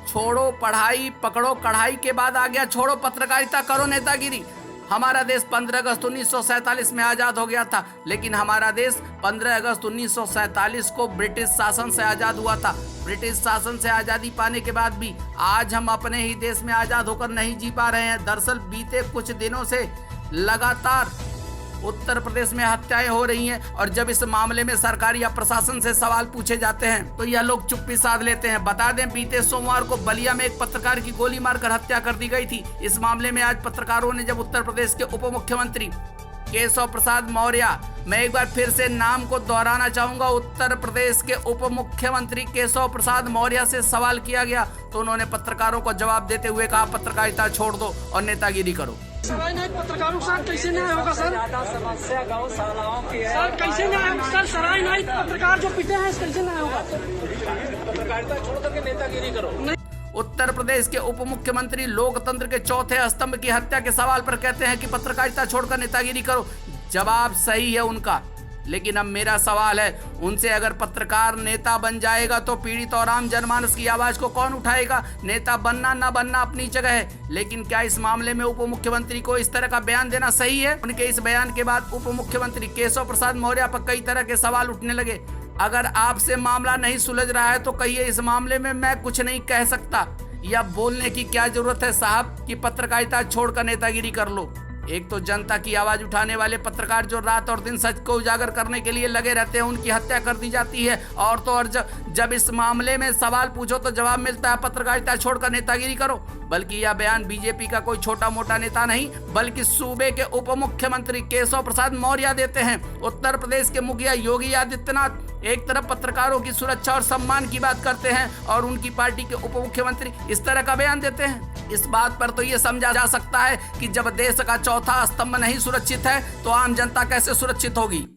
छोड़ो पढ़ाई पकड़ो कढ़ाई के बाद आ गया छोड़ो पत्रकारिता करो नेतागिरी। हमारा देश 15 अगस्त 1947 में आज़ाद हो गया था, लेकिन हमारा देश 15 अगस्त 1947 को ब्रिटिश शासन से आज़ाद हुआ था। ब्रिटिश शासन से आज़ादी पाने के बाद भी आज हम अपने ही देश में आज़ाद होकर नहीं जी पा रहे हैं। दरअसल बीते कुछ दिनों से लगातार उत्तर प्रदेश में हत्याएं हो रही हैं, और जब इस मामले में सरकार या प्रशासन से सवाल पूछे जाते हैं तो यह लोग चुप्पी साध लेते हैं। बता दें, बीते सोमवार को बलिया में एक पत्रकार की गोली मारकर हत्या कर दी गई थी। इस मामले में आज पत्रकारों ने जब उत्तर प्रदेश के उप मुख्यमंत्री केशव प्रसाद मौर्य, मैं एक बार फिर से नाम को दोहराना चाहूंगा, उत्तर प्रदेश के उप मुख्यमंत्री केशव प्रसाद मौर्य से सवाल किया गया तो उन्होंने पत्रकारों को जवाब देते हुए कहा, पत्रकारिता छोड़ दो और नेतागिरी करो। सराय नाइट पत्रकारों के साथ कैसे न्याय होगा सर? समस्या गौशालाओं की है। सर कैसे न्याय होगा सर? सराय नाइट पत्रकार जो पिटे हैं कैसे न्याय होगा? पत्रकारिता छोड़ करके नेतागिरी करो। उत्तर प्रदेश के उप मुख्यमंत्री लोकतंत्र के चौथे स्तंभ की हत्या के सवाल पर कहते हैं कि पत्रकारिता छोड़कर नेतागिरी करो। जवाब सही है उनका, लेकिन अब मेरा सवाल है उनसे, अगर पत्रकार नेता बन जाएगा तो पीड़ित और आम जनमानस की आवाज को कौन उठाएगा? नेता बनना ना बनना अपनी जगह है, लेकिन क्या इस मामले में उप मुख्यमंत्री को इस तरह का बयान देना सही है? उनके इस बयान के बाद उप मुख्यमंत्री केशव प्रसाद मौर्य पर कई तरह के सवाल उठने लगे। अगर आपसे मामला नहीं सुलझ रहा है तो कहिए इस मामले में मैं कुछ नहीं कह सकता, या बोलने की क्या जरूरत है साहब कि पत्रकारिता छोड़कर नेतागिरी कर लो। एक तो जनता की आवाज उठाने वाले पत्रकार जो रात और दिन सच को उजागर करने के लिए लगे रहते हैं, उनकी हत्या कर दी जाती है। और तो और जब इस मामले में सवाल पूछो तो जवाब मिलता है पत्रकारिता छोड़कर नेतागिरी करो। बल्कि यह बयान बीजेपी का कोई छोटा मोटा नेता नहीं, बल्कि सूबे के उप मुख्यमंत्री केशव प्रसाद मौर्य देते हैं। उत्तर प्रदेश के मुखिया योगी आदित्यनाथ एक तरफ पत्रकारों की सुरक्षा और सम्मान की बात करते हैं और उनकी पार्टी के उप मुख्यमंत्री इस तरह का बयान देते हैं। इस बात पर तो ये समझा जा सकता है कि जब देश का चौथा स्तंभ नहीं सुरक्षित है तो आम जनता कैसे सुरक्षित होगी।